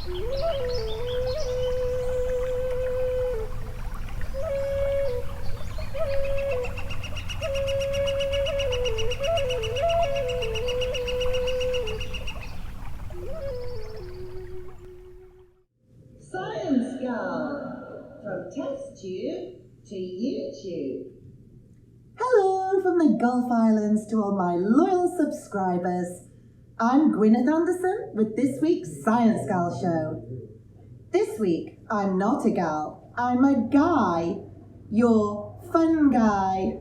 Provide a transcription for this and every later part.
Science Girl, from test tube to YouTube. Hello from the Gulf Islands to all my loyal subscribers. I'm Gwyneth Anderson with this week's Science Gal show. This week, I'm not a gal, I'm a guy. Your fun guy.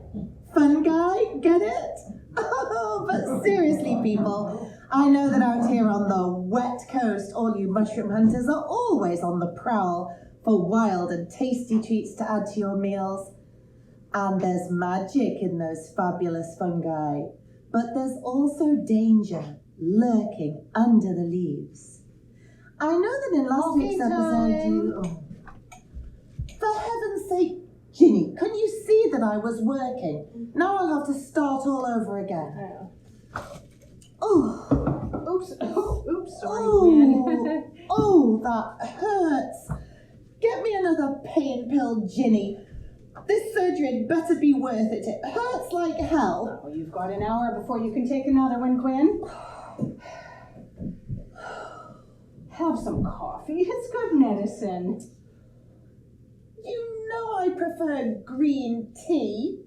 Fun guy? Get it? Oh, but seriously, people, I know that out here on the wet coast, all you mushroom hunters are always on the prowl for wild and tasty treats to add to your meals. And there's magic in those fabulous fungi, but there's also danger lurking under the leaves. I know that in last week's episode you... Oh. For heaven's sake, Ginny, couldn't you see that I was working? Now I'll have to start all over again. Oh. Oops. Oh, oops, sorry, Gwen. Oh, that hurts. Get me another pain pill, Ginny. This surgery had better be worth it. It hurts like hell. Oh, you've got an hour before you can take another one, Gwen. Have some coffee. It's good medicine. You know I prefer green tea.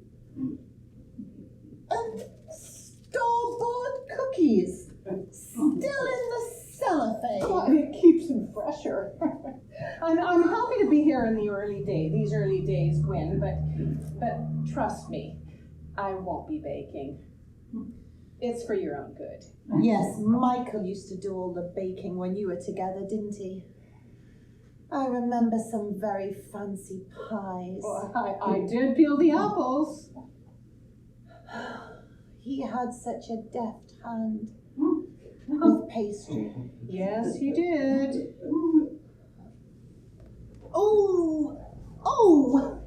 And store-bought cookies. Still in the cellophane. Oh, it keeps them fresher. I'm happy to be here in these early days, Gwen, but trust me, I won't be baking. It's for your own good. Yes, Michael used to do all the baking when you were together, didn't he? I remember some very fancy pies. Well, I did peel the apples. He had such a deft hand with pastry. Yes, he did. Oh! Oh!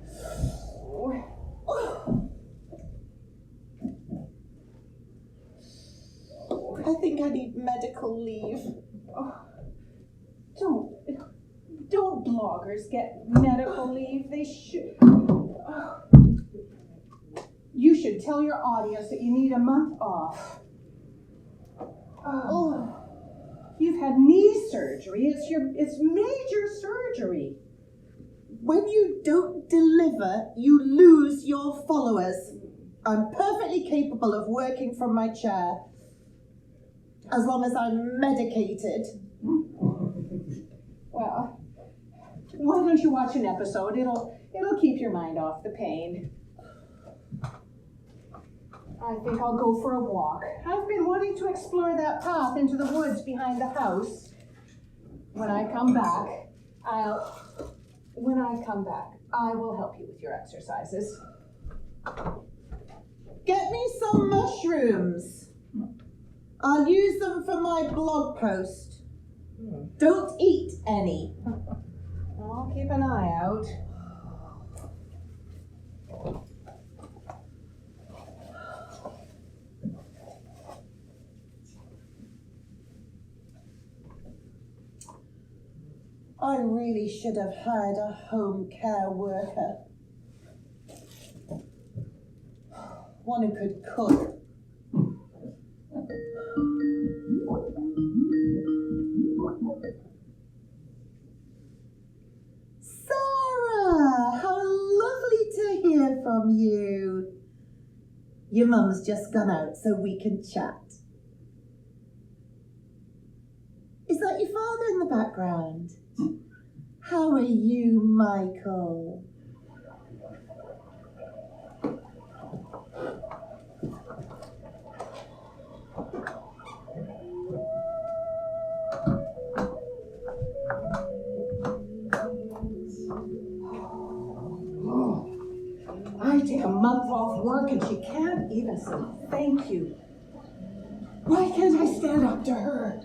I think I need medical leave. Don't bloggers get medical leave? They should. You should tell your audience that you need a month off. You've had knee surgery. It's major surgery. When you don't deliver, you lose your followers. I'm perfectly capable of working from my chair, as long as I'm medicated. Well, why don't you watch an episode? It'll keep your mind off the pain. I think I'll go for a walk. I've been wanting to explore that path into the woods behind the house. When I come back, I will help you with your exercises. Get me some mushrooms. I'll use them for my blog post. Don't eat any. I'll keep an eye out. I really should have hired a home care worker. One who could cook. Sarah, how lovely to hear from you. Your mum's just gone out so we can chat. Is that your father in the background? How are you, Michael? I take a month off work and she can't even say thank you. Why can't I stand up to her?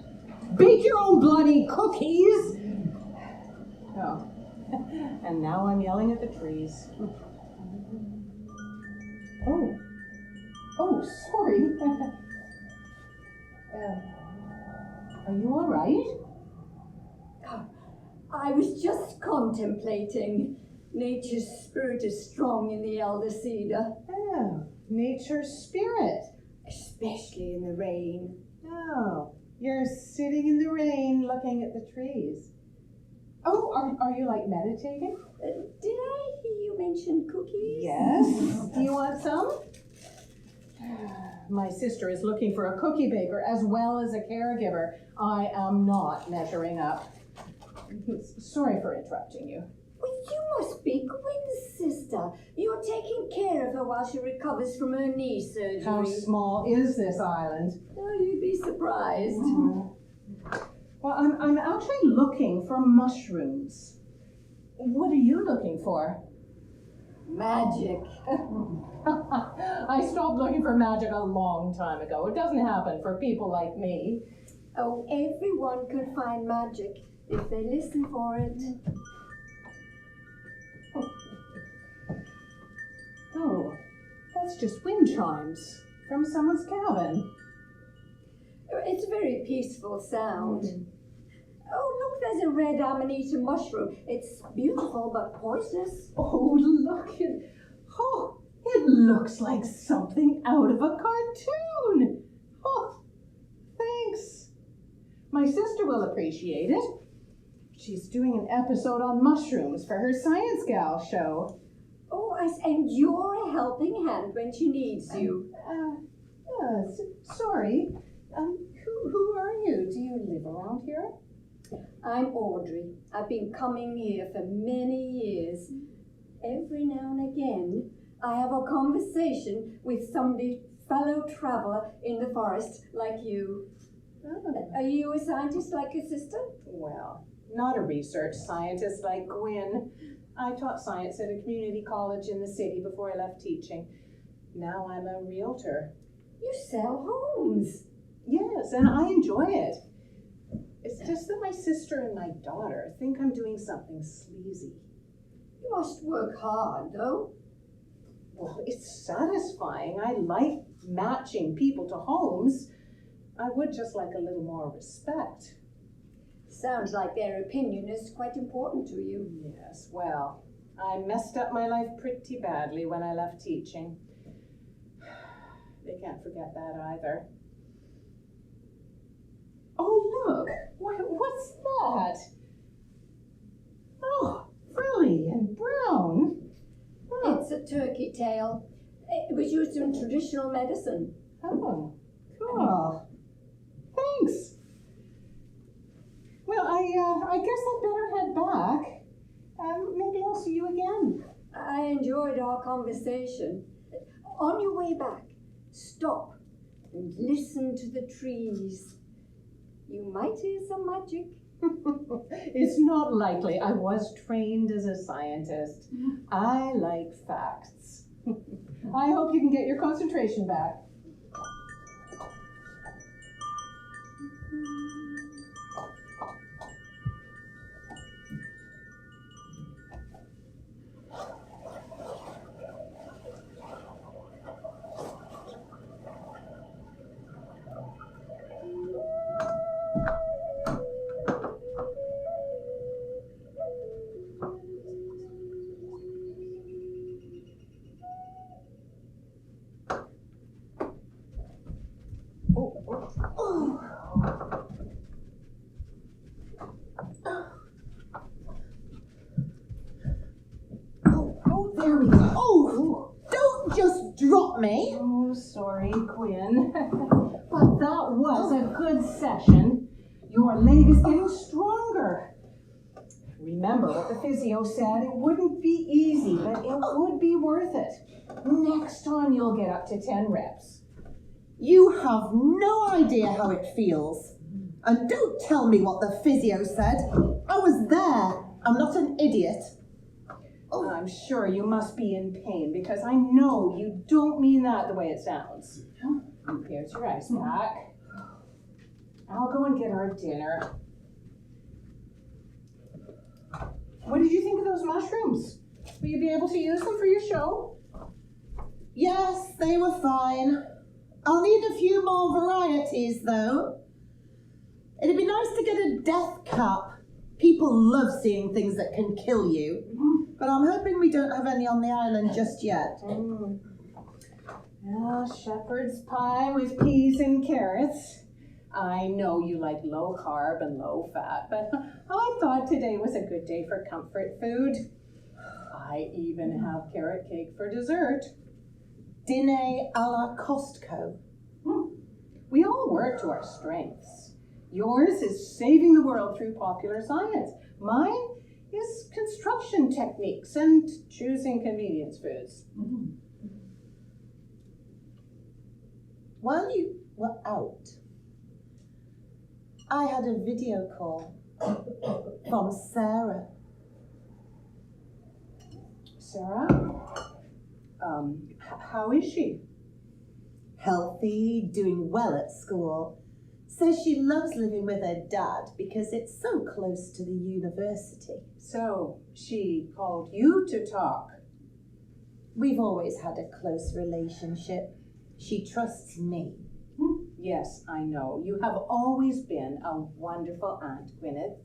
Bake your own bloody cookies! Oh, and now I'm yelling at the trees. Oh, sorry. Are you all right? God, I was just contemplating. Nature's spirit is strong in the elder cedar. Oh, nature's spirit. Especially in the rain. Oh, you're sitting in the rain looking at the trees. Oh, are you like meditating? Did I hear you mention cookies? Yes. Do you want some? My sister is looking for a cookie baker as well as a caregiver. I am not measuring up. Sorry for interrupting you. Well, you must be Gwyneth's sister. You're taking care of her while she recovers from her knee surgery. How small is this island? Oh, you'd be surprised. Well, I'm actually looking for mushrooms. What are you looking for? Magic. I stopped looking for magic a long time ago. It doesn't happen for people like me. Oh, everyone can find magic if they listen for it. Oh, that's just wind chimes from someone's cabin. It's a very peaceful sound. Oh, look, there's a red amanita mushroom. It's beautiful but poisonous. Oh, look it. Oh, it looks like something out of a cartoon. Oh, thanks. My sister will appreciate it. She's doing an episode on mushrooms for her Science Gal show. Oh, and you're a helping hand when she needs you. Sorry. Who are you? Do you live around here? I'm Audrey. I've been coming here for many years. Every now and again, I have a conversation with somebody, fellow traveler in the forest like you. Oh. Are you a scientist like your sister? Well, not a research scientist like Gwyn. I taught science at a community college in the city before I left teaching. Now I'm a realtor. You sell homes. Yes, and I enjoy it. It's just that my sister and my daughter think I'm doing something sleazy. You must work hard, though. Well, it's satisfying. I like matching people to homes. I would just like a little more respect. Sounds like their opinion is quite important to you. Yes, well, I messed up my life pretty badly when I left teaching. They can't forget that either. Oh, look! What's that? Oh, frilly and brown. Oh. It's a turkey tail. It was used in traditional medicine. Oh, cool. Thanks. Well, I guess I'd better head back. Maybe I'll see you again. I enjoyed our conversation. On your way back, stop and listen to the trees. You might hear some magic. It's not likely. I was trained as a scientist. I like facts. I hope you can get your concentration back. There we go. Oh, don't just drop me. Oh, sorry, Gwyn. But that was a good session. Your leg is getting stronger. Remember what the physio said. It wouldn't be easy, but it would be worth it. Next time you'll get up to 10 reps. You have no idea how it feels. And don't tell me what the physio said. I was there. I'm not an idiot. Oh, I'm sure you must be in pain because I know you don't mean that the way it sounds. Here's your ice pack. I'll go and get our dinner. What did you think of those mushrooms? Will you be able to use them for your show? Yes, they were fine. I'll need a few more varieties, though. It'd be nice to get a death cap. People love seeing things that can kill you. But I'm hoping we don't have any on the island just yet. Well, shepherd's pie with peas and carrots. I know you like low carb and low fat, but I thought today was a good day for comfort food. I even have carrot cake for dessert. Dîner à la Costco. We all work to our strengths. Yours is saving the world through popular science. Mine is construction techniques and choosing convenience foods. While you were out, I had a video call from Sarah. Sarah? How is she? Healthy, doing well at school. Says she loves living with her dad because it's so close to the university. So, she called you to talk. We've always had a close relationship. She trusts me. Yes, I know. You have always been a wonderful aunt, Gwyneth.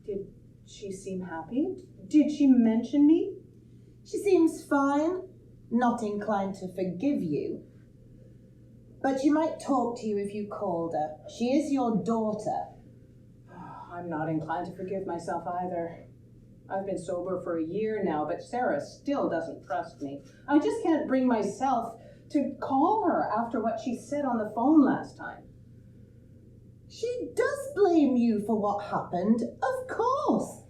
Did she seem happy? Did she mention me? She seems fine, not inclined to forgive you. But she might talk to you if you called her. She is your daughter. I'm not inclined to forgive myself either. I've been sober for a year now, but Sarah still doesn't trust me. I just can't bring myself to call her after what she said on the phone last time. She does blame you for what happened, of course.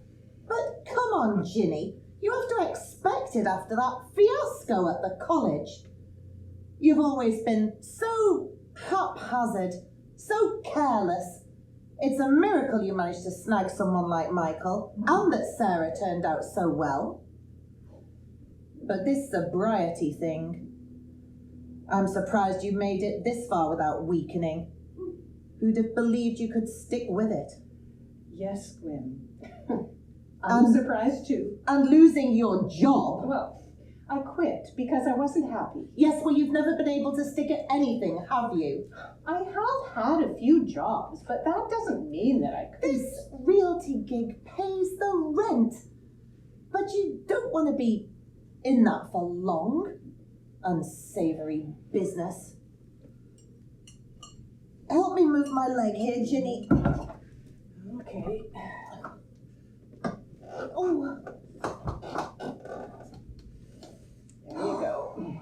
But come on, Ginny. You have to expect it after that fiasco at the college. You've always been so haphazard, so careless. It's a miracle you managed to snag someone like Michael, and that Sarah turned out so well. But this sobriety thing, I'm surprised you made it this far without weakening. Who'd have believed you could stick with it? Yes, Gwyn. I'm surprised too. And losing your job. Well, I quit because I wasn't happy. Yes, well, you've never been able to stick at anything, have you? I have had a few jobs, but that doesn't mean that I could. This realty gig pays the rent. But you don't want to be in that for long. Unsavory business. Help me move my leg here, Ginny. Okay. Oh. There you go.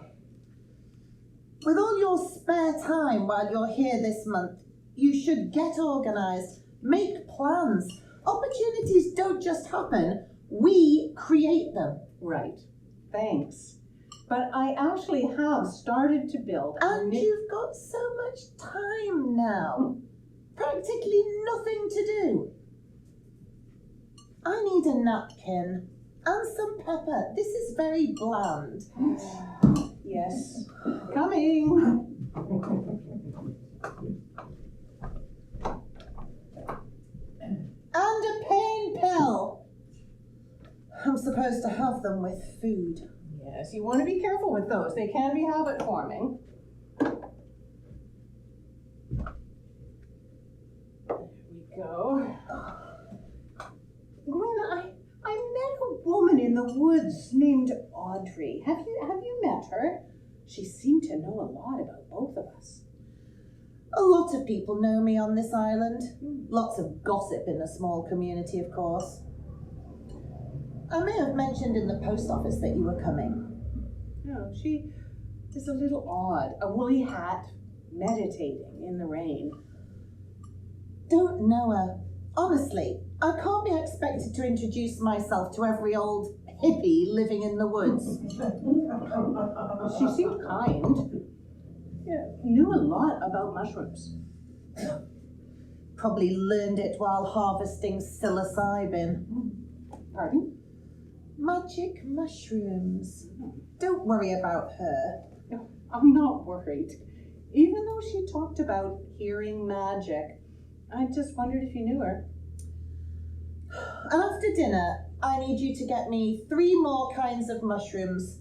With all your spare time while you're here this month, you should get organised, make plans. Opportunities don't just happen, we create them. Right. Thanks. But I actually have started to build. And you've got so much time now. Practically nothing to do. I need a napkin and some pepper. This is very bland. Yes. Coming. And a pain pill. I'm supposed to have them with food. Yes, you want to be careful with those. They can be habit forming. There we go. Gwyn, I met a woman in the woods named Audrey. Have you met her? She seemed to know a lot about both of us. A lot of people know me on this island. Lots of gossip in a small community, of course. I may have mentioned in the post office that you were coming. No, she is a little odd. A woolly hat, meditating in the rain. Don't know her. Honestly, I can't be expected to introduce myself to every old hippie living in the woods. She seemed kind. Yeah, knew a lot about mushrooms. Probably learned it while harvesting psilocybin. Pardon? Magic mushrooms. Don't worry about her. I'm not worried. Even though she talked about hearing magic, I just wondered if you knew her. After dinner, I need you to get me 3 more kinds of mushrooms.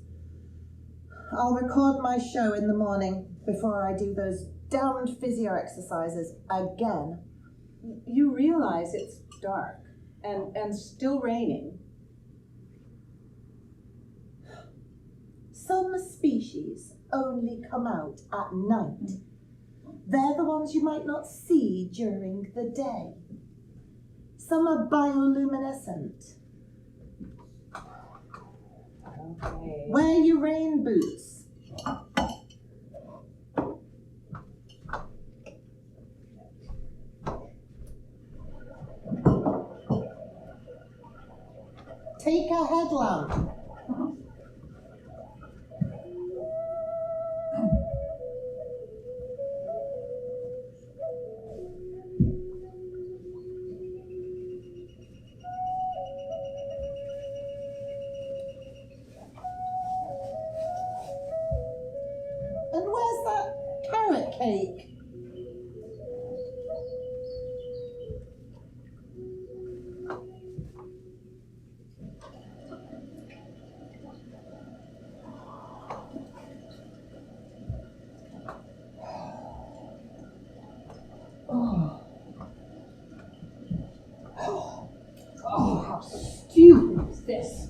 I'll record my show in the morning before I do those damned physio exercises again. You realize it's dark and still raining. Some species only come out at night. They're the ones you might not see during the day. Some are bioluminescent. Okay. Wear your rain boots. Take a headlamp. And where's that carrot cake? Oh, how stupid is this?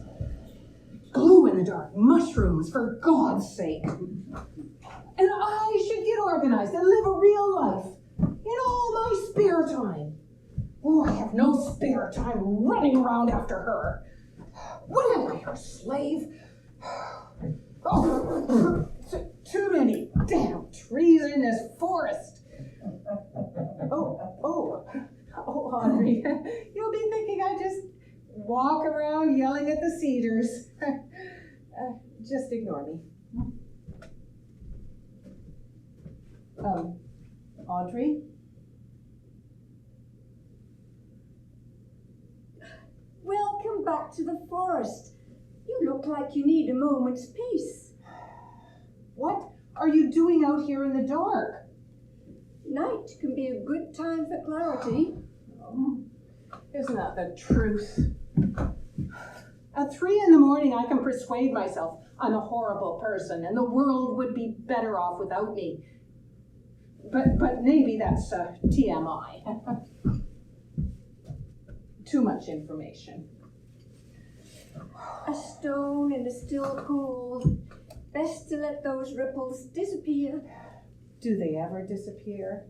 Glow-in-the-dark mushrooms, for God's sake. And I should get organized and live a real life in all my spare time. Oh, I have no spare time running around after her. What am I, her slave? Oh, too many damn trees in this forest. Oh, Audrey, you'll be thinking I just walk around yelling at the cedars. Just ignore me. Audrey? Welcome back to the forest. You look like you need a moment's peace. What are you doing out here in the dark? Night can be a good time for clarity. Isn't that the truth? At 3 a.m, I can persuade myself I'm a horrible person and the world would be better off without me. But maybe that's TMI. Too much information. A stone in a still pool. Best to let those ripples disappear. Do they ever disappear?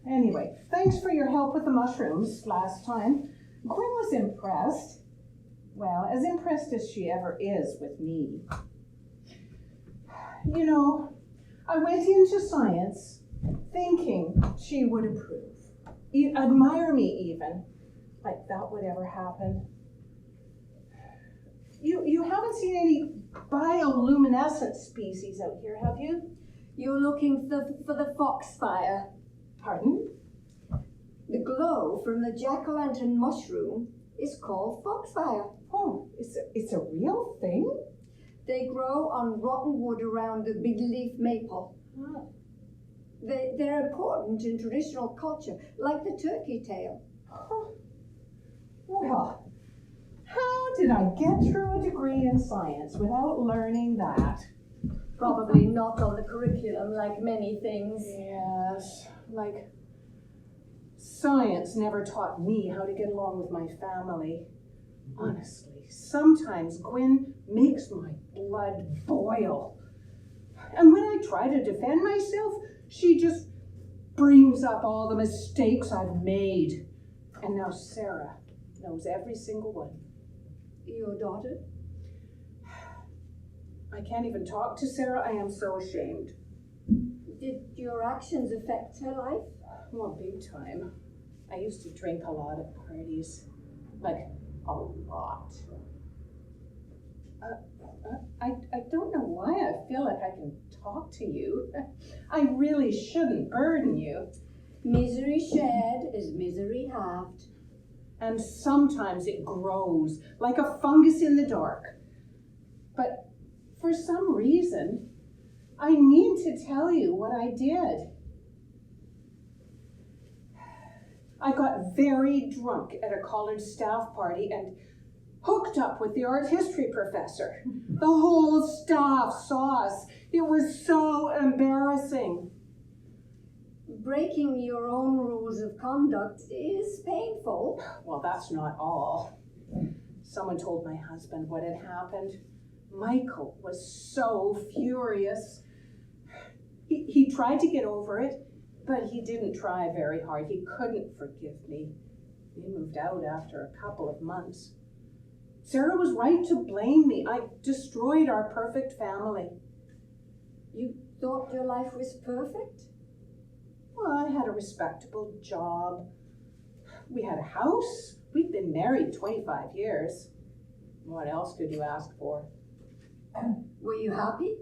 Anyway, thanks for your help with the mushrooms last time. Gwyn was impressed. Well, as impressed as she ever is with me. You know, I went into science thinking she would approve, admire me even, like that would ever happen. You haven't seen any bioluminescent species out here, have you? You're looking for the foxfire. Pardon? The glow from the jack-o'-lantern mushroom is called foxfire. Oh, it's a real thing? They grow on rotten wood around the big leaf maple. Oh. They're important in traditional culture, like the turkey tail. Huh. Well, how did I get through a degree in science without learning that? Probably not on the curriculum, like many things. Yes, like science never taught me how to get along with my family. Honestly, sometimes Gwyn makes my blood boil. And when I try to defend myself, she just brings up all the mistakes I've made. And now Sarah knows every single one. Your daughter? I can't even talk to Sarah. I am so ashamed. Did your actions affect her life? Well, big time. I used to drink a lot at parties. Like, a lot. I don't know why I feel like I can talk to you. I really shouldn't burden you. Misery shared is misery halved. And sometimes it grows like a fungus in the dark. But for some reason, I need to tell you what I did. I got very drunk at a college staff party and hooked up with the art history professor. The whole staff saw us. It was so embarrassing. breaking your own rules of conduct is painful. Well, that's not all. Someone told my husband what had happened. Michael was so furious. He tried to get over it, but he didn't try very hard. He couldn't forgive me. He moved out after a couple of months. Sarah was right to blame me. I destroyed our perfect family. You thought your life was perfect? Well, I had a respectable job. We had a house. We'd been married 25 years. What else could you ask for? Were you happy?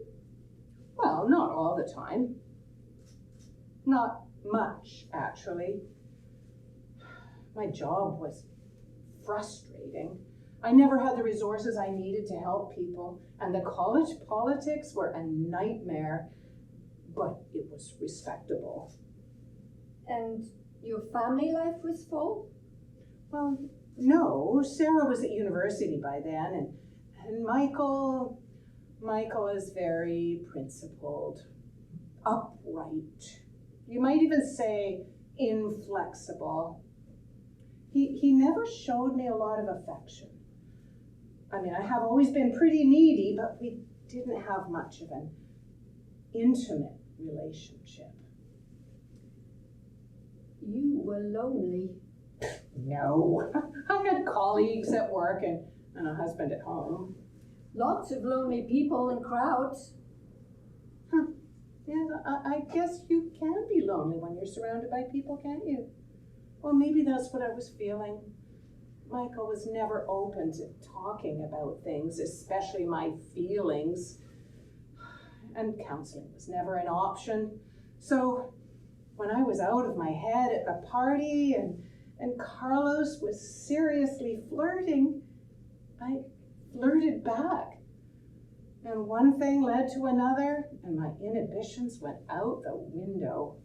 Well, not all the time. Not much, actually. My job was frustrating. I never had the resources I needed to help people, and the college politics were a nightmare, but it was respectable. And your family life was full? Well, no, Sarah was at university by then, and Michael is very principled, upright. You might even say inflexible. He never showed me a lot of affection. I mean, I have always been pretty needy, but we didn't have much of an intimate relationship. You were lonely. No, I had colleagues at work and a husband at home. Lots of lonely people in crowds. Yeah, I guess you can be lonely when you're surrounded by people, can't you? Well, maybe that's what I was feeling. Michael was never open to talking about things, especially my feelings. And counseling was never an option. So when I was out of my head at the party and Carlos was seriously flirting, I flirted back. And one thing led to another, and my inhibitions went out the window.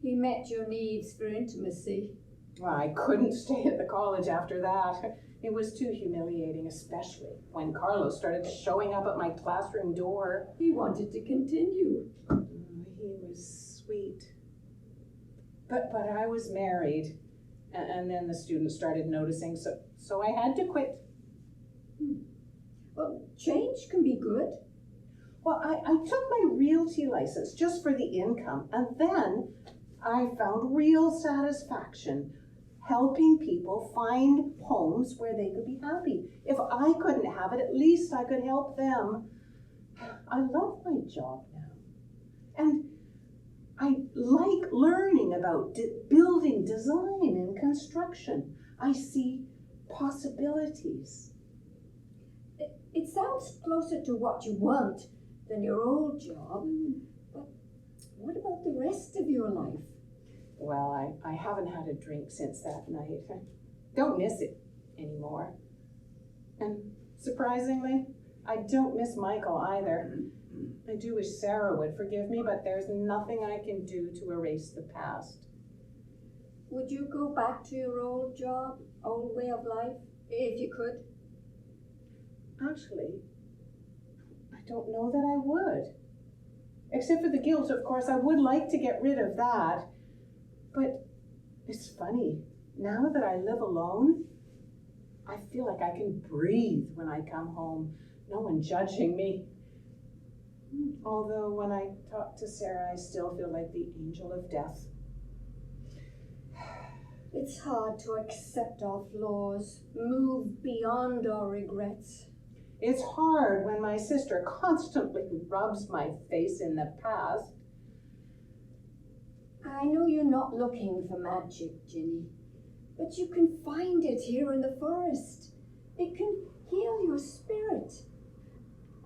He met your needs for intimacy. Well, I couldn't stay at the college after that. It was too humiliating, especially when Carlos started showing up at my classroom door. He wanted to continue. He was sweet. But I was married, and then the students started noticing, so I had to quit. Well, change can be good. Well, I took my realty license just for the income, and then I found real satisfaction helping people find homes where they could be happy. If I couldn't have it, at least I could help them. I love my job now. And I like learning about building design and construction. I see possibilities. It sounds closer to what you want than your old job. But what about the rest of your life? Well, I haven't had a drink since that night. I don't miss it anymore. And surprisingly, I don't miss Michael either. I do wish Sarah would forgive me, but there's nothing I can do to erase the past. Would you go back to your old job, old way of life, if you could? Actually, I don't know that I would. Except for the guilt, of course, I would like to get rid of that. But it's funny, now that I live alone, I feel like I can breathe when I come home, no one judging me. Although when I talk to Sarah, I still feel like the angel of death. It's hard to accept our flaws, move beyond our regrets. It's hard when my sister constantly rubs my face in the past. I know you're not looking for magic, Ginny, but you can find it here in the forest. It can heal your spirit.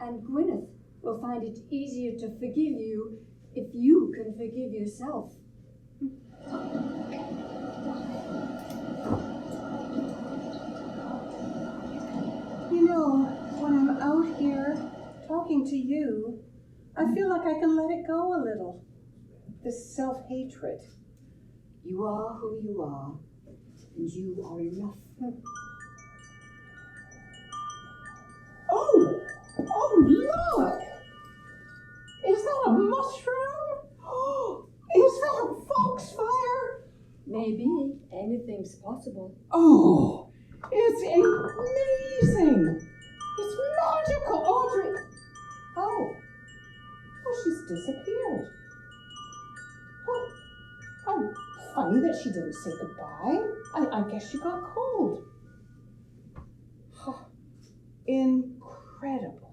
And Gwyneth will find it easier to forgive you if you can forgive yourself. You know, when I'm out here talking to you, I feel like I can let it go a little. This self-hatred. You are who you are, and you are enough. Oh, look! Is that a mushroom? Is that Maybe anything's possible. Oh, it's amazing. It's magical, Audrey. Oh, she's disappeared. Well, funny that she didn't say goodbye. I guess she got cold. Incredible.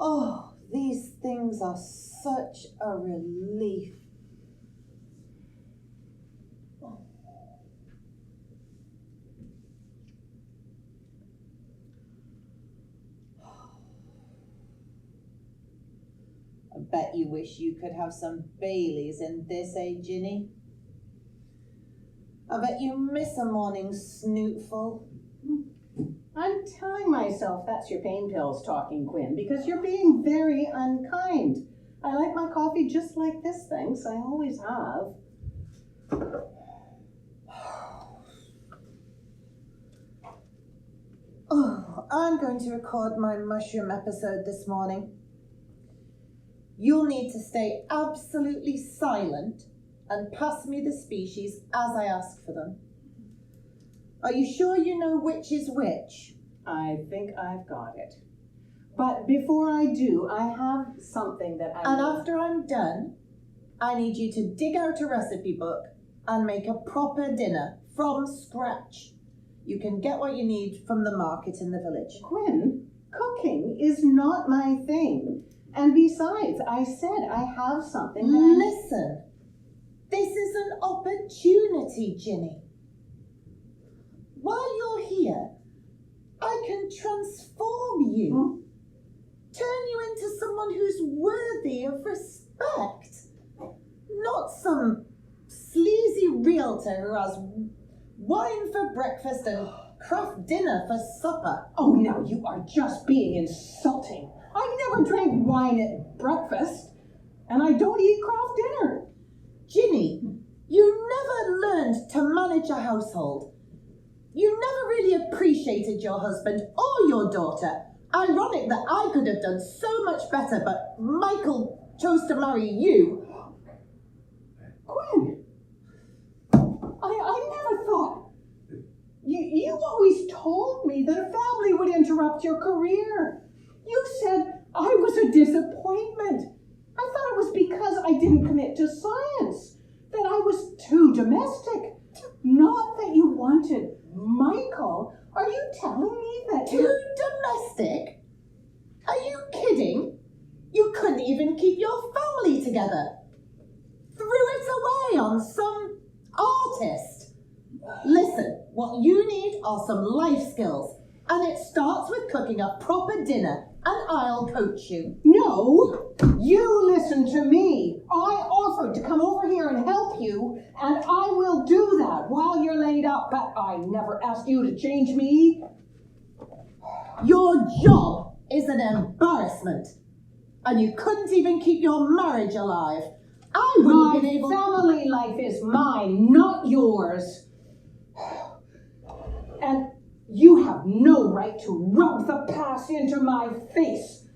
Oh, these things are such a relief. I bet you wish you could have some Baileys in this, eh, Ginny? I bet you miss a morning snootful. I'm telling myself that's your pain pills talking, Quinn, because you're being very unkind. I like my coffee just like this, thanks. I always have. Oh, I'm going to record my mushroom episode this morning. You'll need to stay absolutely silent and pass me the species as I ask for them. Are you sure you know which is which? I think I've got it. But before I do, I have something that I And after I'm done, I need you to dig out a recipe book and make a proper dinner from scratch. You can get what you need from the market in the village. Quinn, cooking is not my thing. And besides, I said I have something that Listen, this is an opportunity, Ginny. While you're here, I can transform you. Turn you into someone who's worthy of respect. Not some sleazy realtor who has wine for breakfast and craft dinner for supper. Oh, now you are just being insulting. I never drank wine at breakfast, and I don't eat craft dinner. Ginny, you never learned to manage a household. You never really appreciated your husband or your daughter. Ironic that I could have done so much better, but Michael chose to marry you. Quinn, I never thought. You always told me that a family would interrupt your career. You said I was a disappointment. I thought it was because I didn't commit to science, that I was too domestic. Not that you wanted Michael. Are you telling me that Too domestic? Are you kidding? You couldn't even keep your family together. Threw it away on some artist. Listen, what you need are some life skills. And it starts with cooking a proper dinner, and I'll coach you. No, you listen to me. I offered to come over here and help you, and I will do that while you're laid up, but I never asked you to change me. Your job is an embarrassment. And you couldn't even keep your marriage alive. I wouldn't have been able... family life is mine, not yours. And you have no right to rub the past into my face.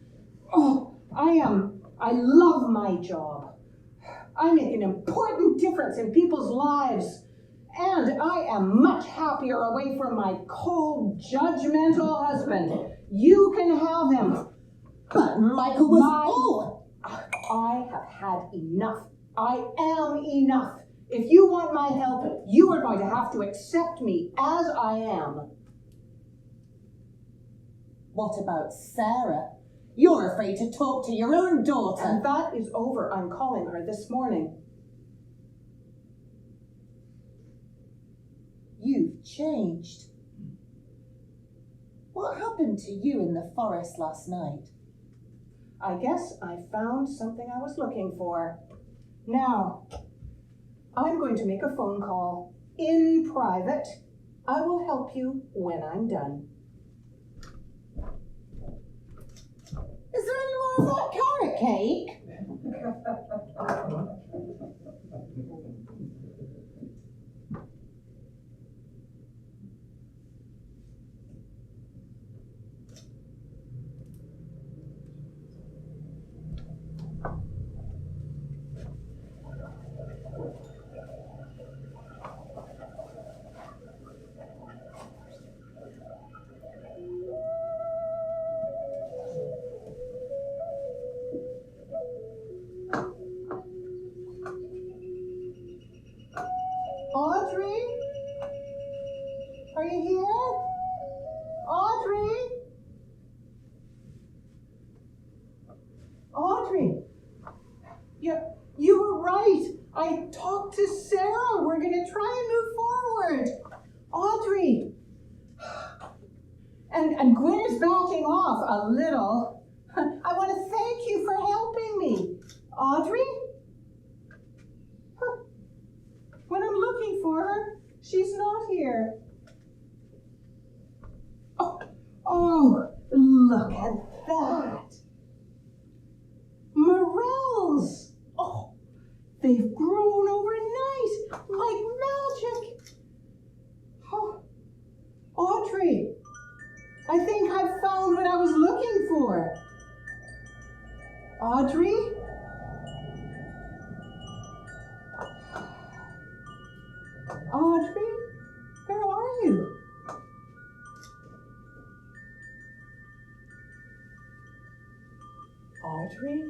Oh, I love my job. I make an important difference in people's lives. And I am much happier away from my cold, judgmental husband. You can have him. But Michael was... I have had enough. I am enough. If you want my help, you are going to have to accept me as I am. What about Sarah? You're afraid to talk to your own daughter. And that is over. I'm calling her this morning. You've changed. What happened to you in the forest last night? I guess I found something I was looking for. Now, I'm going to make a phone call in private. I will help you when I'm done. Is there any more of that carrot cake? Audrey? Are you here? Audrey? Audrey? You were right. I talked to Sarah. We're going to try and move forward. Audrey. And Gwyneth's backing off a little. I want to thank you for helping me. Audrey? When I'm looking for her, she's not here. Oh, look at that. Morels. Oh, they've grown overnight like magic. Oh, Audrey, I think I've found what I was looking for. Audrey? Audrey, where are you? Audrey?